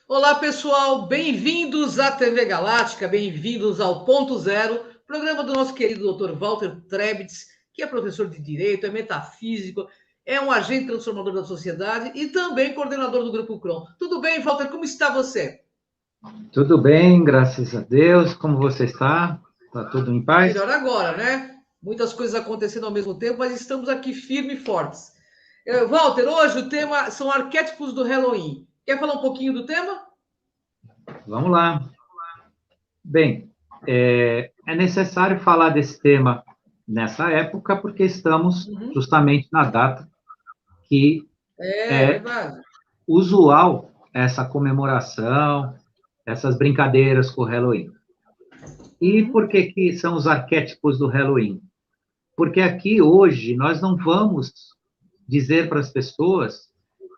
Olá, pessoal, bem-vindos à TV Galáctica, bem-vindos ao Ponto Zero, programa do nosso querido Dr. Walter Trebitz, que é professor de Direito, é metafísico, é um agente transformador da sociedade e também coordenador do Grupo Cron. Tudo bem, Walter? Como está você? Tudo bem, graças a Deus. Como você está? Está tudo em paz? Melhor agora, né? Muitas coisas acontecendo ao mesmo tempo, mas estamos aqui firmes e fortes. Walter, hoje o tema são arquétipos do Halloween. Quer falar um pouquinho do tema? Vamos lá. Bem, é necessário falar desse tema nessa época, porque estamos Uhum. justamente na data que É é verdade. usual essa comemoração, essas brincadeiras com o Halloween. E Uhum. por que que são os arquétipos do Halloween? Porque aqui hoje nós não vamos dizer para as pessoas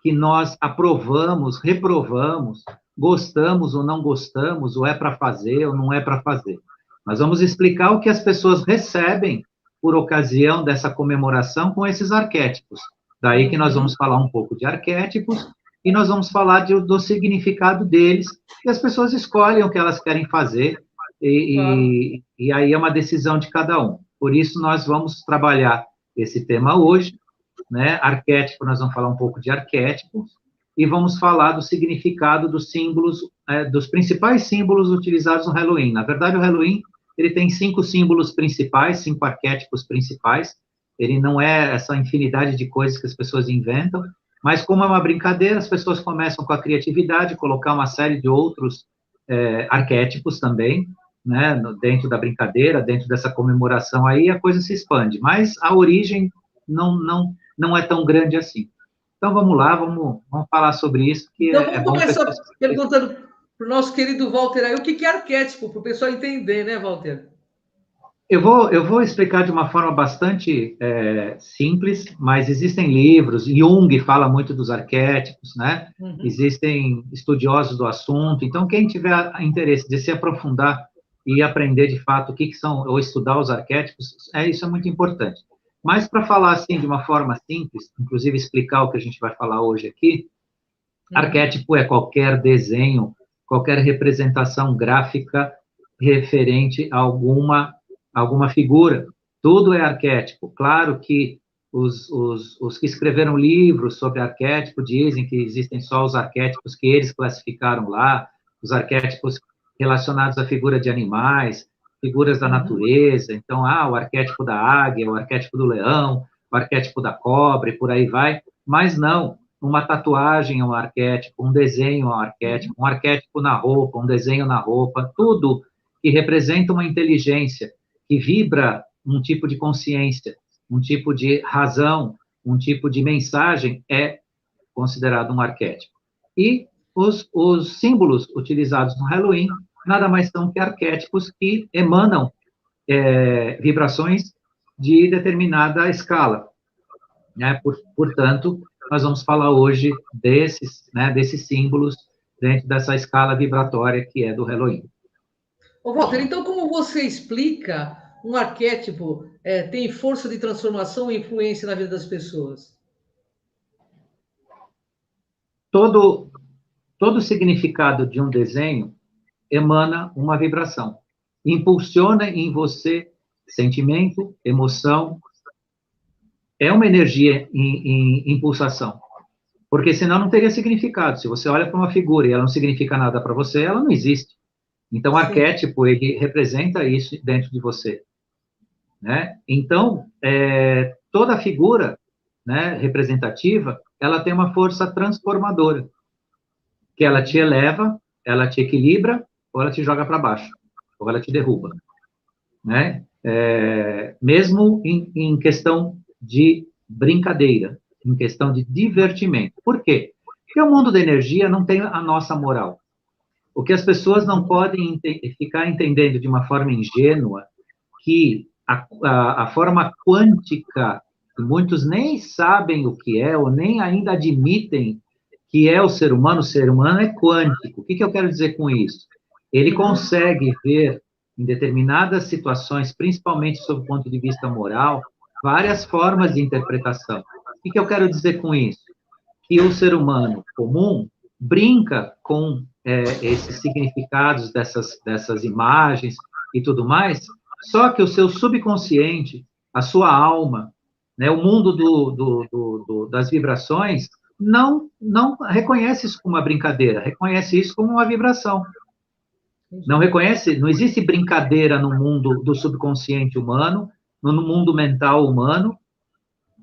que nós aprovamos, reprovamos, gostamos ou não gostamos, ou é para fazer ou não é para fazer. Nós vamos explicar o que as pessoas recebem por ocasião dessa comemoração com esses arquétipos. Daí que nós vamos Uhum. falar um pouco de arquétipos e nós vamos falar do significado deles, e as pessoas escolhem o que elas querem fazer, Claro. e aí é uma decisão de cada um. Por isso, nós vamos trabalhar esse tema hoje, né? Arquétipo, nós vamos falar um pouco de arquétipos, e vamos falar do significado dos símbolos, dos principais símbolos utilizados no Halloween. Na verdade, o Halloween, ele tem 5 símbolos principais, 5 arquétipos principais, ele não é essa infinidade de coisas que as pessoas inventam, mas como é uma brincadeira, as pessoas começam com a criatividade, colocar uma série de outros arquétipos também, né, dentro da brincadeira, dentro dessa comemoração aí, a coisa se expande. Mas a origem não é tão grande assim. Então vamos lá, vamos falar sobre isso, que Então é vamos bom começar pessoas. perguntando para o nosso querido Walter aí o que é arquétipo, para o pessoal entender, né, Walter? Eu vou explicar de uma forma bastante simples, mas existem livros, Jung fala muito dos arquétipos, né? Uhum. Existem estudiosos do assunto, então quem tiver interesse de se aprofundar e aprender de fato o que são, ou estudar os arquétipos, isso é muito importante. Mas para falar assim de uma forma simples, inclusive explicar o que a gente vai falar hoje aqui, Uhum. arquétipo é qualquer desenho, qualquer representação gráfica referente a alguma figura. Tudo é arquétipo. Claro que os que escreveram livros sobre arquétipo dizem que existem só os arquétipos que eles classificaram lá, os arquétipos relacionados à figura de animais, figuras da Uhum. natureza. Então, o arquétipo da águia, o arquétipo do leão, o arquétipo da cobra, e por aí vai. Mas não, uma tatuagem é um arquétipo, um desenho é Uhum. um arquétipo na roupa, um desenho na roupa, tudo que representa uma inteligência, que vibra um tipo de consciência, um tipo de razão, um tipo de mensagem, é considerado um arquétipo. E os símbolos utilizados no Halloween nada mais são que arquétipos que emanam vibrações de determinada escala, né? Portanto, nós vamos falar hoje desses símbolos dentro dessa escala vibratória que é do Halloween. Ô, Walter, então como você explica um arquétipo tem força de transformação e influência na vida das pessoas? Todo, todo significado de um desenho emana uma vibração, impulsiona em você sentimento, emoção, é uma energia em impulsação, porque senão não teria significado. Se você olha para uma figura e ela não significa nada para você, ela não existe. Então, o Sim. arquétipo, ele representa isso dentro de você, né? Então, toda figura, né, representativa, ela tem uma força transformadora, que ela te Uhum. eleva, ela te equilibra, ou ela te joga para baixo, ou ela te derruba, né? Mesmo em questão de brincadeira, em questão de divertimento. Por quê? Porque o mundo da energia não tem a nossa moral. O que as pessoas não Uhum. podem ficar entendendo de uma forma ingênua que a forma quântica, que muitos nem sabem o que é, ou nem ainda admitem que é o ser humano é quântico. O que eu quero dizer com isso? Ele Uhum. consegue ver, em determinadas situações, principalmente sob o ponto de vista moral, várias formas de interpretação. O que eu quero dizer com isso? Que o ser humano comum, brinca com esses significados dessas imagens e tudo mais, só que o seu subconsciente, a sua alma, né, o mundo das vibrações, não reconhece isso como uma brincadeira, reconhece isso como uma vibração. Não reconhece, não existe brincadeira no mundo do subconsciente humano, no mundo mental humano,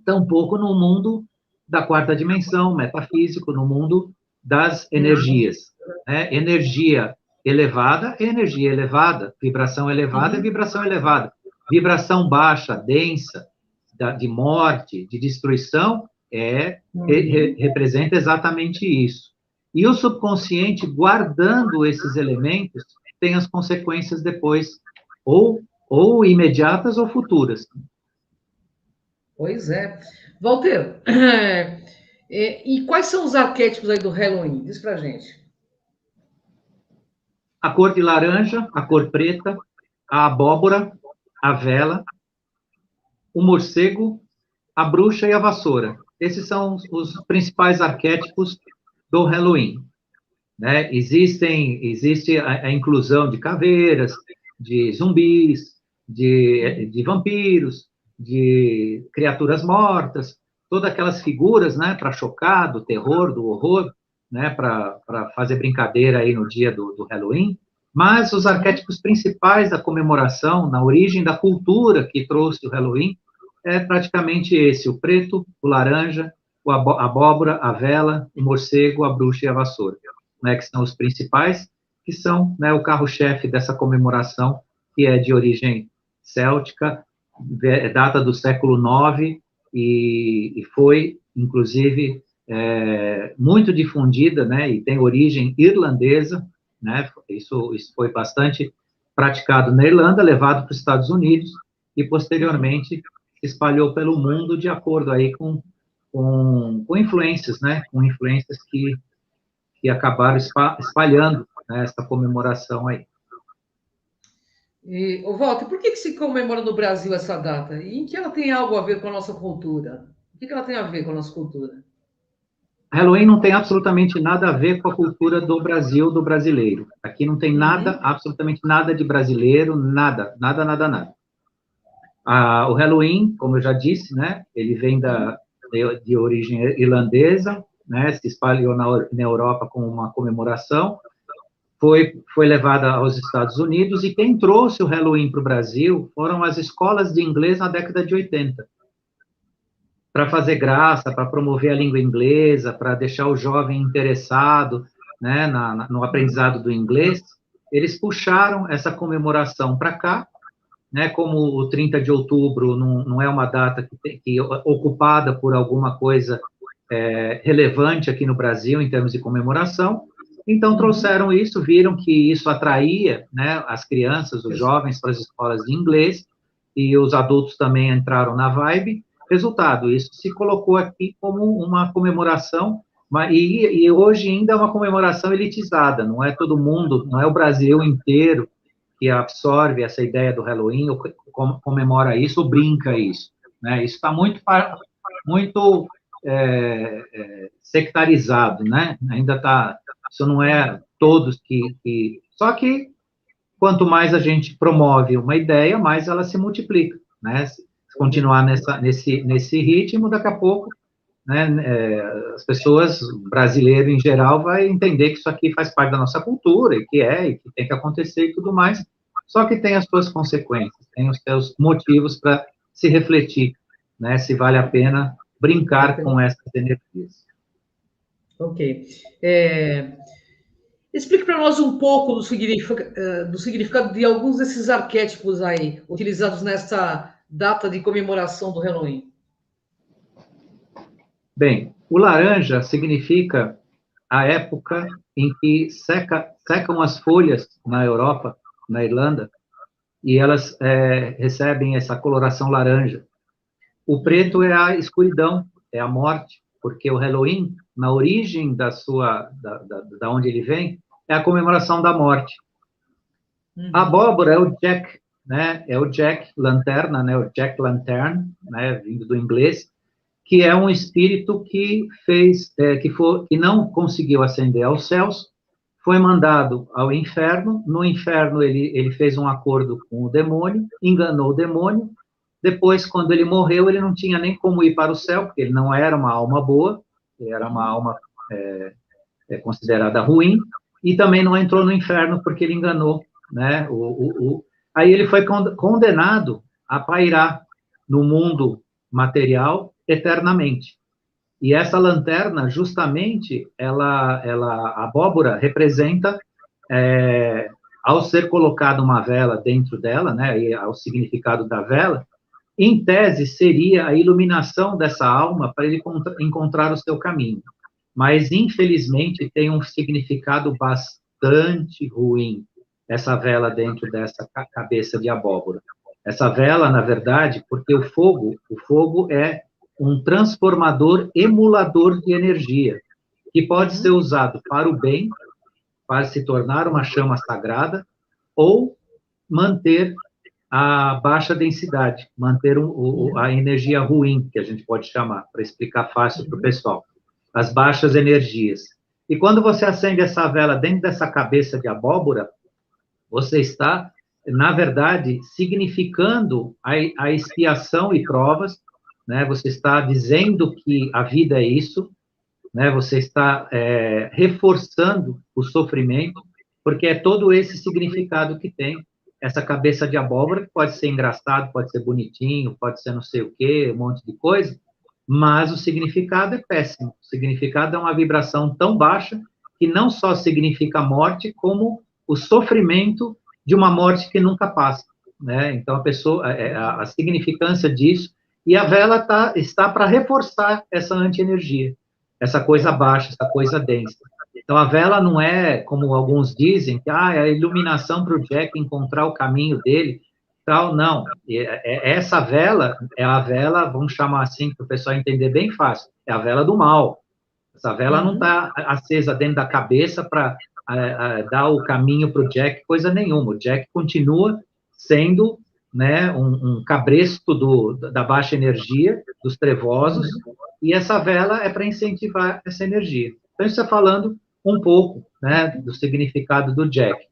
tampouco no mundo da quarta dimensão, metafísico, no mundo das energias. Né? Energia elevada é energia elevada, vibração elevada é vibração elevada. Vibração baixa, densa, de morte, de destruição, representa exatamente isso. E o subconsciente, guardando esses elementos, tem as consequências depois, ou imediatas ou futuras. Pois é. Walter, e quais são os arquétipos aí do Halloween? Diz pra gente. A cor de laranja, a cor preta, a abóbora, a vela, o morcego, a bruxa e a vassoura. Esses são os principais arquétipos do Halloween. Né? Existe a inclusão de caveiras, de zumbis, de vampiros, de criaturas mortas, todas aquelas figuras, né, para chocar, do terror, do horror, né, para fazer brincadeira aí no dia do Halloween, mas os arquétipos principais da comemoração, na origem da cultura que trouxe o Halloween, é praticamente esse, o preto, o laranja, a abóbora, a vela, o morcego, a bruxa e a vassoura, né, que são os principais, que são, né, o carro-chefe dessa comemoração, que é de origem céltica, data do século IX, e foi, inclusive, muito difundida, né, e tem origem irlandesa, né, isso foi bastante praticado na Irlanda, levado para os Estados Unidos, e posteriormente se espalhou pelo mundo de acordo aí com influências, né, com influências que acabaram espalhando, né, essa comemoração aí. E, Walter, por que se comemora no Brasil essa data? E em que ela tem algo a ver com a nossa cultura? O que ela tem a ver com a nossa cultura? Halloween não tem absolutamente nada a ver com a cultura do Brasil, do brasileiro. Aqui não tem nada, absolutamente nada de brasileiro, nada. O Halloween, como eu já disse, né, ele vem de origem irlandesa, né, se espalhou na Europa com uma comemoração, foi levada aos Estados Unidos, e quem trouxe o Halloween para o Brasil foram as escolas de inglês na década de 80, para fazer graça, para promover a língua inglesa, para deixar o jovem interessado, né, no aprendizado do inglês. Eles puxaram essa comemoração para cá, né, como o 30 de outubro não é uma data ocupada por alguma coisa relevante aqui no Brasil em termos de comemoração, então trouxeram isso, viram que isso atraía, né, as crianças, os jovens para as escolas de inglês, e os adultos também entraram na vibe. Resultado, isso se colocou aqui como uma comemoração, e hoje ainda é uma comemoração elitizada, não é todo mundo, não é o Brasil inteiro que absorve essa ideia do Halloween, ou comemora isso, ou brinca isso, né? Isso está muito sectarizado, né? Ainda está, isso não é todos que... Só que, quanto mais a gente promove uma ideia, mais ela se multiplica, né? Se continuar nesse ritmo, daqui a pouco, né, as pessoas, brasileiros em geral, vai entender que isso aqui faz parte da nossa cultura, e que tem que acontecer e tudo mais, só que tem as suas consequências, tem os seus motivos para se refletir, né, se vale a pena brincar com essas energias. Ok. Explique para nós um pouco do significado de alguns desses arquétipos aí, utilizados nessa data de comemoração do Halloween. Bem, o laranja significa a época em que secam as folhas na Europa, na Irlanda, e elas recebem essa coloração laranja. O preto é a escuridão, é a morte, porque o Halloween, na origem da onde ele vem, é a comemoração da morte. A abóbora é o Jack, né? É o Jack Lanterna, né? O Jack Lantern, né? Vindo do inglês, que é um espírito que que não conseguiu ascender aos céus, foi mandado ao inferno. No inferno, ele fez um acordo com o demônio, enganou o demônio. Depois, quando ele morreu, ele não tinha nem como ir para o céu, porque ele não era uma alma boa, ele era uma alma considerada ruim, e também não entrou no inferno porque ele enganou, né? Aí ele foi condenado a pairar no mundo material eternamente. E essa lanterna, justamente, a abóbora representa, ao ser colocada uma vela dentro dela, né, e ao significado da vela, em tese seria a iluminação dessa alma para ele encontrar o seu caminho. Mas, infelizmente, tem um significado bastante ruim, essa vela dentro dessa cabeça de abóbora. Essa vela, na verdade, porque o fogo é um transformador, emulador de energia, que pode ser usado para o bem, para se tornar uma chama sagrada, ou manter a baixa densidade, manter a energia ruim, que a gente pode chamar, para explicar fácil para o pessoal, as baixas energias. E quando você acende essa vela dentro dessa cabeça de abóbora, você está, na verdade, significando a expiação e provas, né? Você está dizendo que a vida é isso, né? Você está reforçando o sofrimento, porque é todo esse significado que tem essa cabeça de abóbora, que pode ser engraçado, pode ser bonitinho, pode ser não sei o quê, um monte de coisa, mas o significado é péssimo. O significado é uma vibração tão baixa que não só significa morte, como o sofrimento de uma morte que nunca passa, né? Então, a significância disso, e a vela está para reforçar essa anti-energia, essa coisa baixa, essa coisa densa. Então, a vela não é, como alguns dizem, que é a iluminação para o Jack encontrar o caminho dele, tal, não. Essa vela é a vela, vamos chamar assim, para o pessoal entender bem fácil, é a vela do mal. Essa vela não está acesa dentro da cabeça para dar o caminho para o Jack, coisa nenhuma. O Jack continua sendo, né, um cabresto da baixa energia, dos trevosos, e essa vela é para incentivar essa energia. Então, isso é falando um pouco, né, do significado do Jack.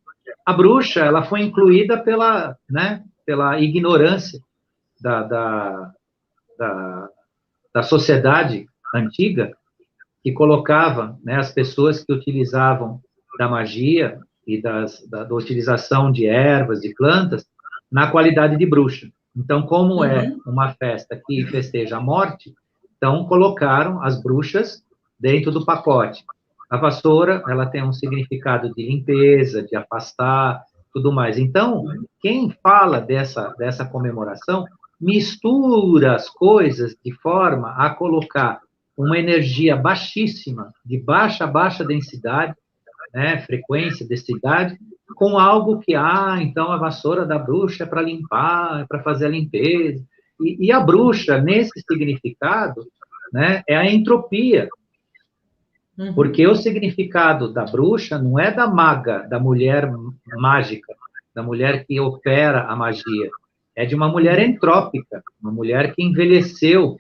A bruxa, ela foi incluída pela ignorância da sociedade antiga, que colocava, né, as pessoas que utilizavam da magia e da utilização de ervas, de plantas, na qualidade de bruxa. Então, como é uma festa que festeja a morte, então colocaram as bruxas dentro do pacote. A vassoura, ela tem um significado de limpeza, de afastar, tudo mais. Então, quem fala dessa comemoração mistura as coisas de forma a colocar uma energia baixíssima, de baixa densidade, né, frequência, densidade, com algo que, então a vassoura da bruxa é para limpar, é para fazer a limpeza. E a bruxa, nesse significado, né, é a entropia. Porque o significado da bruxa não é da maga, da mulher mágica, da mulher que opera a magia. É de uma mulher entrópica, uma mulher que envelheceu,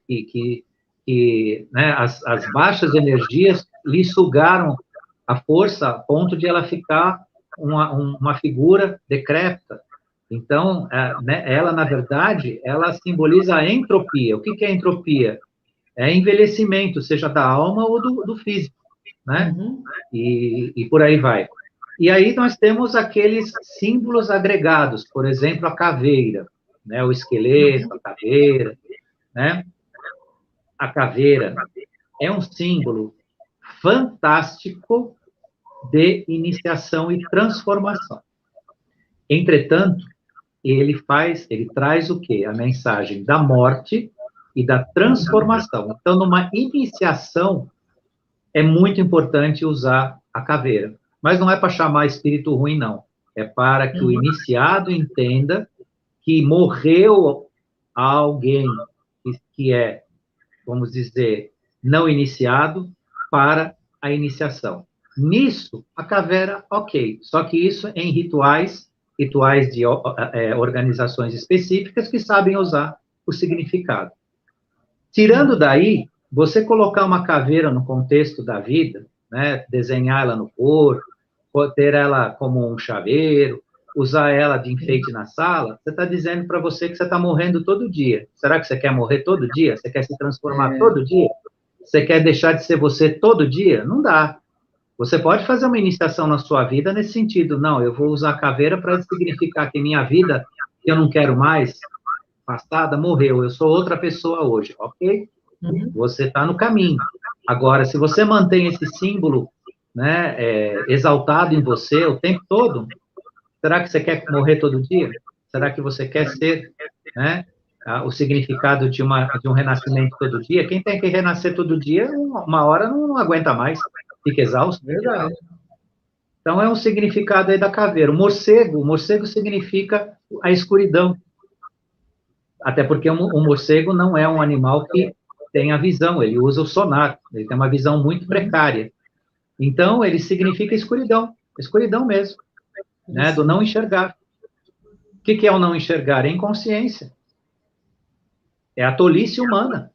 né, as baixas energias lhe sugaram a força a ponto de ela ficar uma figura decrépita. Então, né, ela, na verdade, ela simboliza a entropia. O que é entropia? É envelhecimento, seja da alma ou do físico, né? E por aí vai. E aí nós temos aqueles símbolos agregados, por exemplo, a caveira, né? O esqueleto, a caveira, né? A caveira é um símbolo fantástico de iniciação e transformação. Entretanto, ele traz o quê? A mensagem da morte e da transformação. Então, numa iniciação, é muito importante usar a caveira. Mas não é para chamar espírito ruim, não. É para que o iniciado entenda que morreu alguém que é, vamos dizer, não iniciado para a iniciação. Nisso, a caveira, ok. Só que isso em rituais de organizações específicas que sabem usar o significado. Tirando daí, você colocar uma caveira no contexto da vida, né, desenhar ela no corpo, ter ela como um chaveiro, usar ela de enfeite na sala, você está dizendo para você que você está morrendo todo dia. Será que você quer morrer todo dia? Você quer se transformar todo dia? Você quer deixar de ser você todo dia? Não dá. Você pode fazer uma iniciação na sua vida nesse sentido. Não, eu vou usar a caveira para significar que minha vida, que eu não quero mais, passada, morreu. Eu sou outra pessoa hoje, ok? Você está no caminho. Agora, se você mantém esse símbolo, né, exaltado em você o tempo todo, será que você quer morrer todo dia? Será que você quer ser, né, o significado de um renascimento todo dia? Quem tem que renascer todo dia, uma hora não aguenta mais, fica exausto. Verdade. Então, é um significado aí da caveira. O morcego significa a escuridão. Até porque o morcego não é um animal que tem a visão, ele usa o sonar, ele tem uma visão muito precária. Então, ele significa escuridão mesmo, né, do não enxergar. O que é o não enxergar? É inconsciência. É a tolice humana.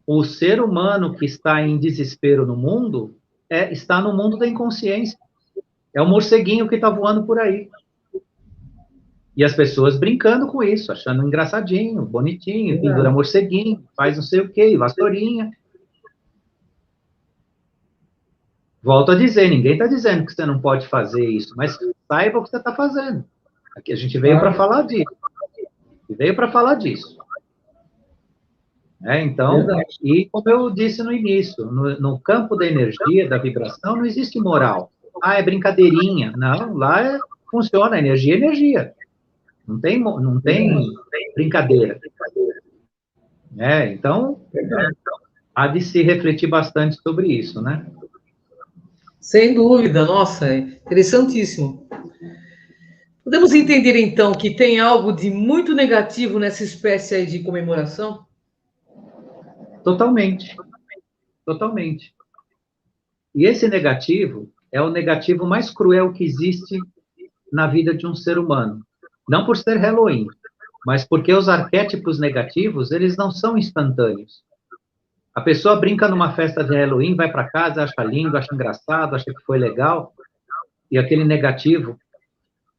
O ser humano que está em desespero no mundo está no mundo da inconsciência. É o morceguinho que está voando por aí. E as pessoas brincando com isso, achando engraçadinho, bonitinho, pendura morceguinho, faz não sei o quê, vassourinha. Volto a dizer, ninguém está dizendo que você não pode fazer isso, mas saiba o que você está fazendo. Aqui a gente veio para falar disso. Veio para falar disso. Então, e como eu disse no início, no campo da energia, da vibração, não existe moral. Ah, é brincadeirinha. Não, lá funciona, energia é energia. Não tem brincadeira. Então, há de se refletir bastante sobre isso, né? Sem dúvida, nossa, é interessantíssimo. Podemos entender, então, que tem algo de muito negativo nessa espécie aí de comemoração? Totalmente. Totalmente. E esse negativo é o negativo mais cruel que existe na vida de um ser humano. Não por ser Halloween, mas porque os arquétipos negativos, eles não são instantâneos. A pessoa brinca numa festa de Halloween, vai para casa, acha lindo, acha engraçado, acha que foi legal, e aquele negativo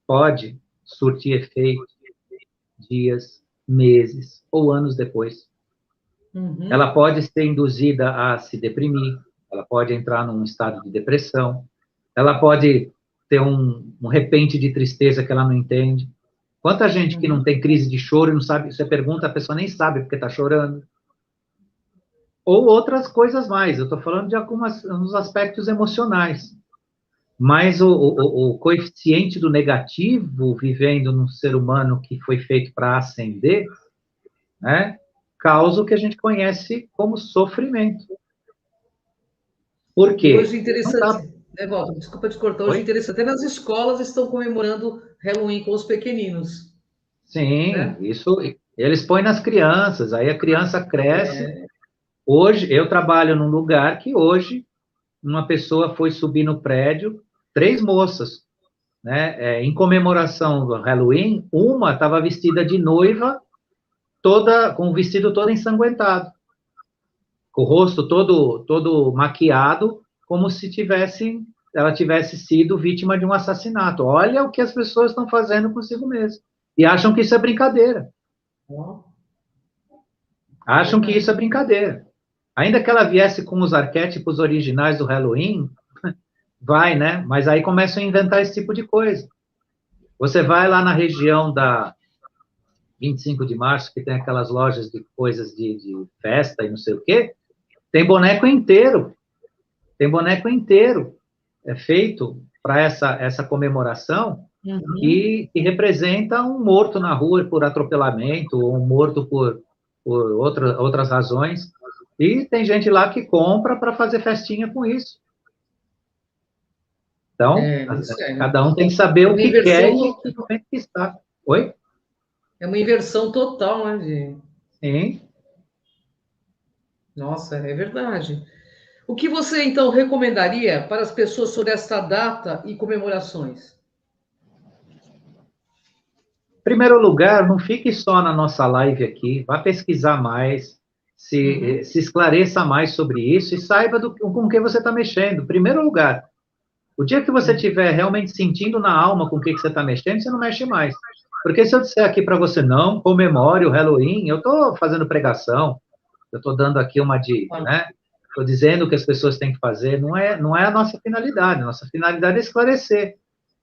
pode surtir efeito dias, meses ou anos depois. Ela pode ser induzida a se deprimir, ela pode entrar num estado de depressão, ela pode ter um repente de tristeza que ela não entende. Quanta gente que não tem crise de choro e não sabe, você pergunta, a pessoa nem sabe porque está chorando. Ou outras coisas mais, eu estou falando de uns aspectos emocionais. Mas o coeficiente do negativo vivendo num ser humano que foi feito para ascender, né, causa o que a gente conhece como sofrimento. Por quê? Hoje interessante, né, Walter? Desculpa te cortar. Hoje interessante, até nas escolas estão comemorando Halloween com os pequeninos. Sim, né? Isso eles põem nas crianças, aí a criança cresce. Hoje, eu trabalho num lugar que hoje uma pessoa foi subir no prédio, 3 moças, né, em comemoração do Halloween, uma estava vestida de noiva, com o vestido todo ensanguentado, com o rosto todo maquiado, como se ela tivesse sido vítima de um assassinato. Olha o que as pessoas estão fazendo consigo mesmo. E acham que isso é brincadeira. Acham que isso é brincadeira. Ainda que ela viesse com os arquétipos originais do Halloween, vai, né? Mas aí começam a inventar esse tipo de coisa. Você vai lá na região da 25 de março, que tem aquelas lojas de coisas de festa e não sei o quê, tem boneco inteiro. Tem boneco inteiro feito para essa comemoração que representa um morto na rua por atropelamento, ou um morto por outras razões. E tem gente lá que compra para fazer festinha com isso. Então, cada um tem que saber o que quer e o que está. Oi? É uma inversão total, né, de... Sim. Nossa, é verdade. O que você, então, recomendaria para as pessoas sobre esta data e comemorações? Em primeiro lugar, não fique só na nossa live aqui, vá pesquisar mais, se esclareça mais sobre isso e saiba com que você está mexendo. Em primeiro lugar, o dia que você estiver realmente sentindo na alma com o que você está mexendo, você não mexe mais. Porque se eu disser aqui para você, não comemore o Halloween, eu estou fazendo pregação, eu estou dando aqui uma dica, né? Estou dizendo o que as pessoas têm que fazer, não é a nossa finalidade. A nossa finalidade é esclarecer.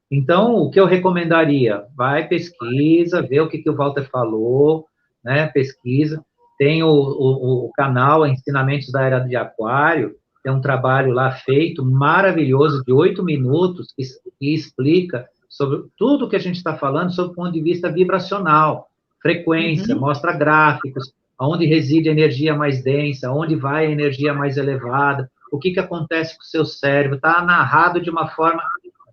Então, o que eu recomendaria? Vai, pesquisa, vê o que o Walter falou, né? Pesquisa. Tem o canal Ensinamentos da Era de Aquário, tem um trabalho lá feito, maravilhoso, de 8 minutos, que explica sobre tudo que a gente está falando, sob o ponto de vista vibracional, frequência, mostra gráficos, onde reside a energia mais densa, onde vai a energia mais elevada, o que acontece com o seu cérebro, está narrado de uma forma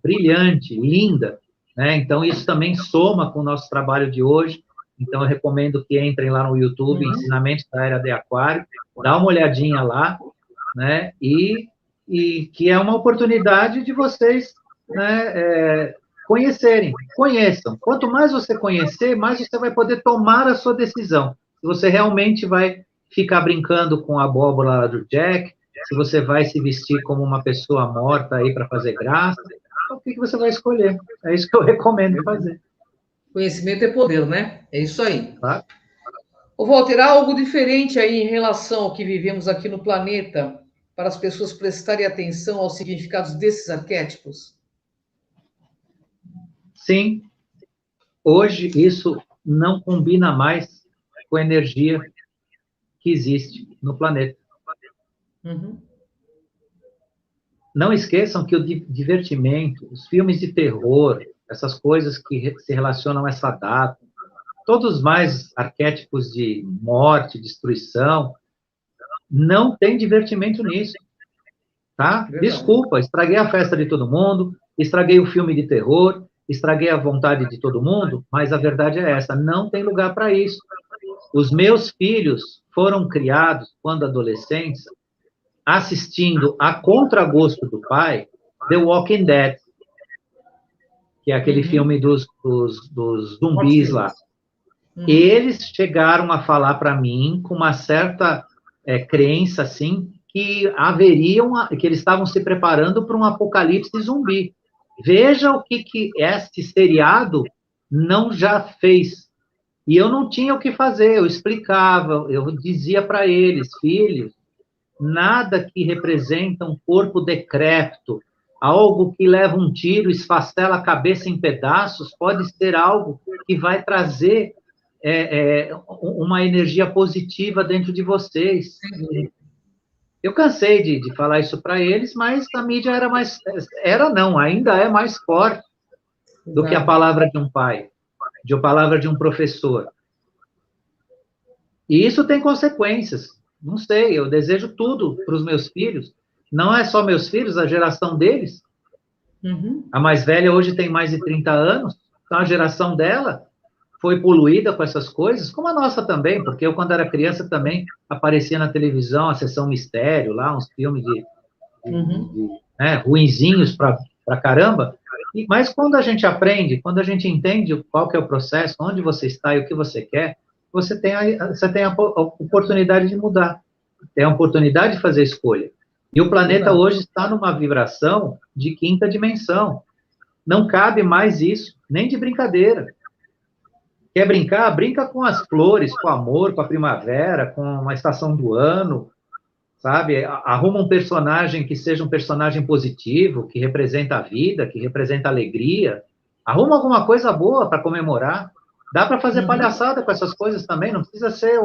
brilhante, linda, né? Então, isso também soma com o nosso trabalho de hoje. Então, eu recomendo que entrem lá no YouTube, Ensinamentos da Era de Aquário, dá uma olhadinha lá, né? E que é uma oportunidade de vocês, né, conheçam. Quanto mais você conhecer, mais você vai poder tomar a sua decisão. Se você realmente vai ficar brincando com a abóbora do Jack, se você vai se vestir como uma pessoa morta aí para fazer graça, o que você vai escolher? É isso que eu recomendo fazer. Conhecimento é poder, né? É isso aí. Tá? Ô, Walter, há algo diferente aí em relação ao que vivemos aqui no planeta para as pessoas prestarem atenção aos significados desses arquétipos? Sim. Hoje, isso não combina mais com a energia que existe no planeta. Não esqueçam que o divertimento, os filmes de terror, essas coisas que se relacionam a essa data, todos os mais arquétipos de morte, destruição, não tem divertimento nisso, tá? Desculpa, estraguei a festa de todo mundo, estraguei o filme de terror, estraguei a vontade de todo mundo, mas a verdade é essa, não tem lugar para isso. Os meus filhos foram criados, quando adolescentes, assistindo a contragosto do pai, The Walking Dead, que é aquele filme dos zumbis lá. Eles chegaram a falar para mim, com uma certa crença, assim, que que eles estavam se preparando para um apocalipse zumbi. Veja o que esse seriado não já fez. E eu não tinha o que fazer, eu explicava, eu dizia para eles, filhos, nada que representa um corpo decrépito, algo que leva um tiro, esfacela a cabeça em pedaços, pode ser algo que vai trazer uma energia positiva dentro de vocês. Eu cansei de falar isso para eles, mas a mídia ainda é mais forte do que a palavra de um pai, de a palavra de um professor. E isso tem consequências. Não sei, eu desejo tudo para os meus filhos. Não é só meus filhos, a geração deles. A mais velha hoje tem mais de 30 anos, então a geração dela foi poluída com essas coisas, como a nossa também, porque eu, quando era criança, também aparecia na televisão a Sessão Mistério, lá, uns filmes ruinzinhos para caramba. Mas quando a gente aprende, quando a gente entende qual que é o processo, onde você está e o que você quer, você tem a oportunidade de mudar, tem a oportunidade de fazer escolha. E o planeta hoje está numa vibração de quinta dimensão. Não cabe mais isso, nem de brincadeira. Quer brincar? Brinca com as flores, com o amor, com a primavera, com a estação do ano, sabe? Arruma um personagem que seja um personagem positivo, que representa a vida, que representa a alegria. Arruma alguma coisa boa para comemorar. Dá para fazer palhaçada com essas coisas também, não precisa ser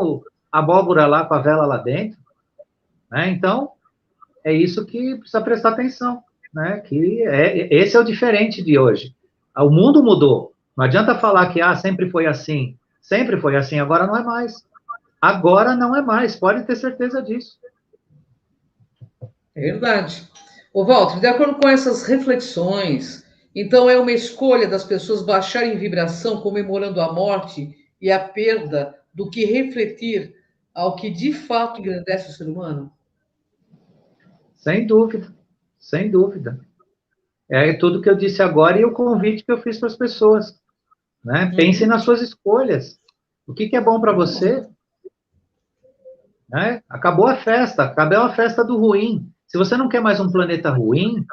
a abóbora lá com a vela lá dentro. Né? Então, é isso que precisa prestar atenção. Né? Esse é o diferente de hoje. O mundo mudou. Não adianta falar que sempre foi assim. Sempre foi assim, agora não é mais. Agora não é mais, pode ter certeza disso. É verdade. Ô, Walter, de acordo com essas reflexões, então é uma escolha das pessoas baixarem vibração comemorando a morte e a perda do que refletir ao que de fato engrandece o ser humano? Sem dúvida, sem dúvida. É tudo que eu disse agora e o convite que eu fiz para as pessoas. Né? Pense nas suas escolhas. O que é bom para você? né? Acabou a festa, acabou a festa do ruim. Se você não quer mais um planeta ruim,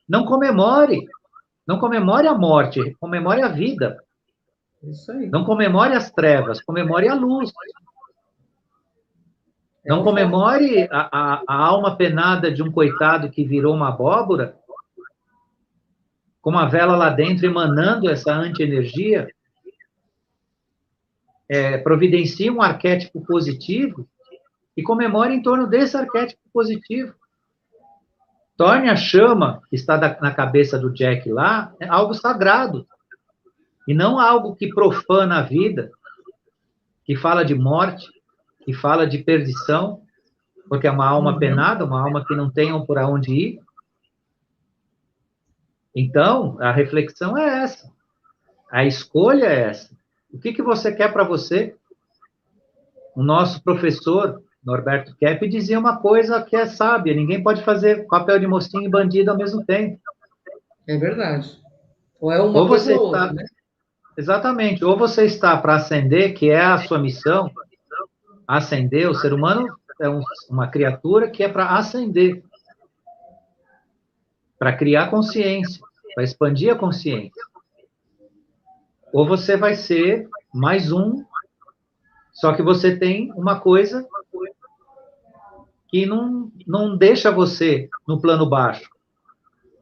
não comemore. Não comemore a morte, comemore a vida. Isso aí. Não comemore as trevas, comemore a luz. É Não o foco. comemore a alma penada de um coitado que virou uma abóbora, com uma vela lá dentro emanando essa anti-energia. Providencie um arquétipo positivo e comemore em torno desse arquétipo positivo. Torne a chama que está na cabeça do Jack lá algo sagrado, e não algo que profana a vida, que fala de morte, que fala de perdição, porque é uma alma penada, uma alma que não tem por onde ir. Então, a reflexão é essa. A escolha é essa. O que você quer para você? O nosso professor, Norberto Kepp, dizia uma coisa que é sábia: ninguém pode fazer papel de mocinho e bandido ao mesmo tempo. É verdade. Ou é uma Ou coisa você ou outra, está... né? Exatamente. Ou você está para ascender, que é a sua missão, ascender. O ser humano é uma criatura que é para ascender, para criar consciência, para expandir a consciência. Ou você vai ser mais um, só que você tem uma coisa que não deixa você no plano baixo,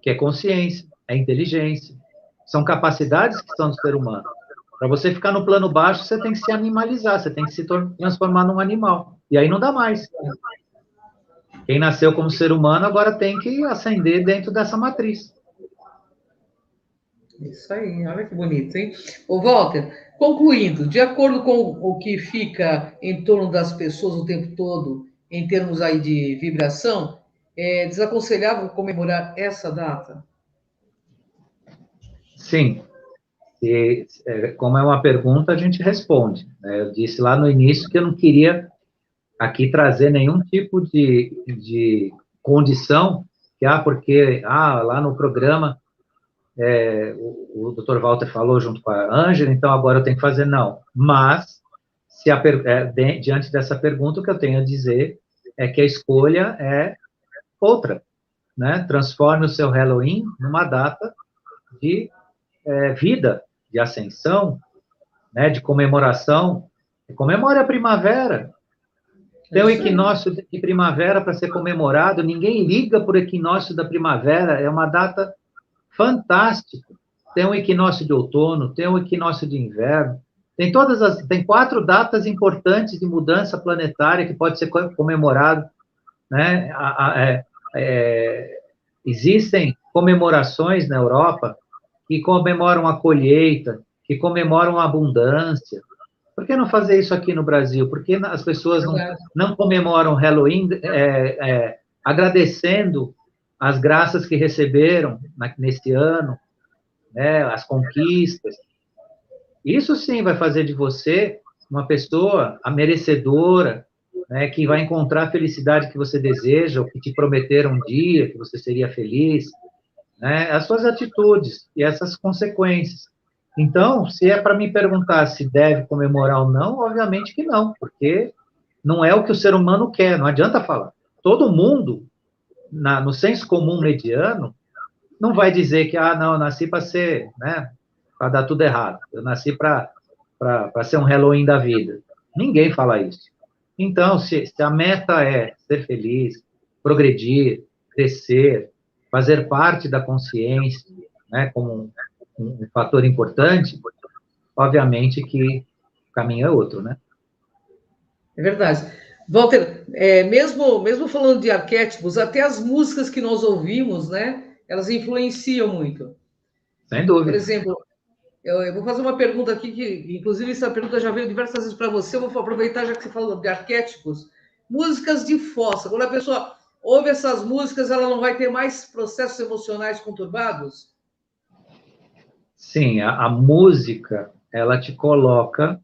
que é consciência, é inteligência. São capacidades que estão no ser humano. Para você ficar no plano baixo, você tem que se animalizar, você tem que se transformar num animal. E aí não dá mais. Quem nasceu como ser humano agora tem que ascender dentro dessa matriz. Isso aí, olha que bonito, hein? Ô, Walter, concluindo, de acordo com o que fica em torno das pessoas o tempo todo, em termos aí de vibração, é desaconselhável comemorar essa data? Sim. E, como é uma pergunta, a gente responde. Né? Eu disse lá no início que eu não queria aqui trazer nenhum tipo de condição, porque lá no programa o Dr. Walter falou junto com a Ângela, então agora eu tenho que fazer, não. Mas, diante dessa pergunta, o que eu tenho a dizer é que a escolha é outra, né? Transforme o seu Halloween numa data de vida, de ascensão, né? De comemoração. Comemore a primavera. Tem o equinócio de primavera para ser comemorado, ninguém liga por equinócio da primavera, é uma data fantástica. Tem um equinócio de outono, tem um equinócio de inverno, tem 4 datas importantes de mudança planetária que pode ser comemorado, né? Existem comemorações na Europa que comemoram a colheita, que comemoram a abundância. Por que não fazer isso aqui no Brasil? Por que as pessoas não comemoram Halloween agradecendo as graças que receberam nesse ano, né, as conquistas? Isso sim vai fazer de você uma pessoa merecedora, né, que vai encontrar a felicidade que você deseja, ou que te prometeram um dia que você seria feliz, né, as suas atitudes e essas consequências. Então, se é para me perguntar se deve comemorar ou não, obviamente que não, porque não é o que o ser humano quer, não adianta falar. Todo mundo, no senso comum mediano, não vai dizer que, não, eu nasci para ser, né, para dar tudo errado, eu nasci para ser um Halloween da vida. Ninguém fala isso. Então, se a meta é ser feliz, progredir, crescer, fazer parte da consciência, né, como um fator importante, obviamente que o caminho é outro, né? É verdade. Walter, mesmo falando de arquétipos, até as músicas que nós ouvimos, né, elas influenciam muito. Sem Por dúvida. exemplo, eu vou fazer uma pergunta aqui, que inclusive essa pergunta já veio diversas vezes para você, eu vou aproveitar já que você falou de arquétipos. Músicas de fossa. Quando a pessoa ouve essas músicas, ela não vai ter mais processos emocionais conturbados? Sim, a música, ela te coloca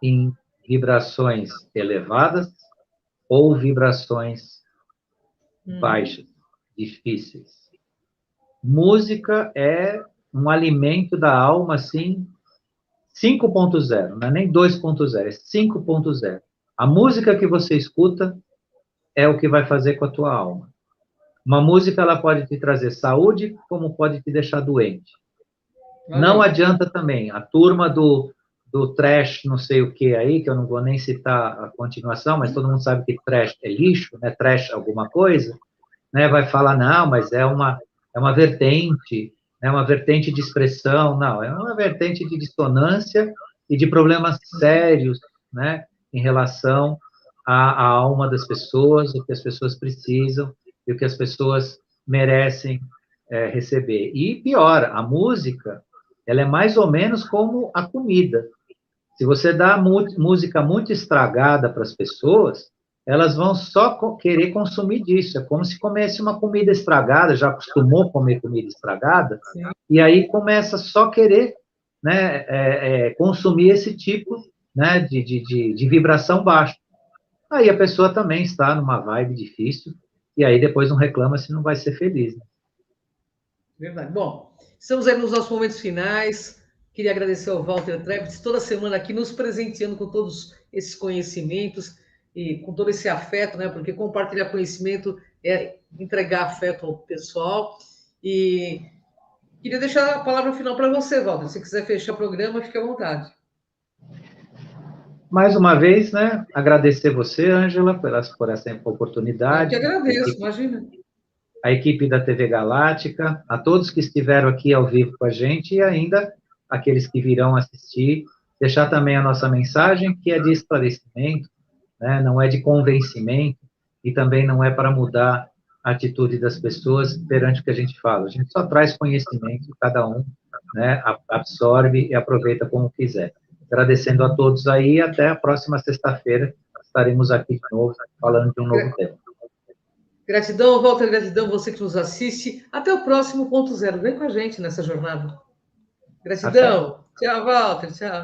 em vibrações elevadas ou vibrações baixas, difíceis. Música é um alimento da alma, assim, 5.0, não é nem 2.0, é 5.0. A música que você escuta é o que vai fazer com a tua alma. Uma música, ela pode te trazer saúde, como pode te deixar doente. Não adianta também, a turma do trash, não sei o que aí, que eu não vou nem citar a continuação, mas todo mundo sabe que trash é lixo, né? Trash alguma coisa, né? Vai falar, não, mas é uma vertente, é uma vertente de expressão, não, é uma vertente de dissonância e de problemas sérios, né? Em relação à alma das pessoas, o que as pessoas precisam e o que as pessoas merecem receber. E pior, a música, ela é mais ou menos como a comida. Se você dá música muito estragada para as pessoas, elas vão só querer consumir disso. É como se comesse uma comida estragada, já acostumou a comer comida estragada, sim, e aí começa só querer, né, consumir esse tipo, né, de vibração baixa. Aí a pessoa também está numa vibe difícil, e aí depois não reclama se não vai ser feliz. Né? Verdade. Bom, estamos aí nos nossos momentos finais. Queria agradecer ao Walter Trebitz, toda semana aqui nos presenteando com todos esses conhecimentos e com todo esse afeto, né? Porque compartilhar conhecimento é entregar afeto ao pessoal. E queria deixar a palavra final para você, Walter. Se quiser fechar o programa, fique à vontade. Mais uma vez, né? Agradecer você, Ângela, por essa oportunidade. Eu que agradeço, imagina. A equipe da TV Galáctica, a todos que estiveram aqui ao vivo com a gente e ainda aqueles que virão assistir, deixar também a nossa mensagem, que é de esclarecimento, né? Não é de convencimento e também não é para mudar a atitude das pessoas perante o que a gente fala. A gente só traz conhecimento, cada um, né, absorve e aproveita como quiser. Agradecendo a todos aí, até a próxima sexta-feira, estaremos aqui de novo, falando de um novo tema. Gratidão, Walter, gratidão você que nos assiste. Até o próximo ponto zero. Vem com a gente nessa jornada. Gratidão. Até. Tchau, Walter. Tchau.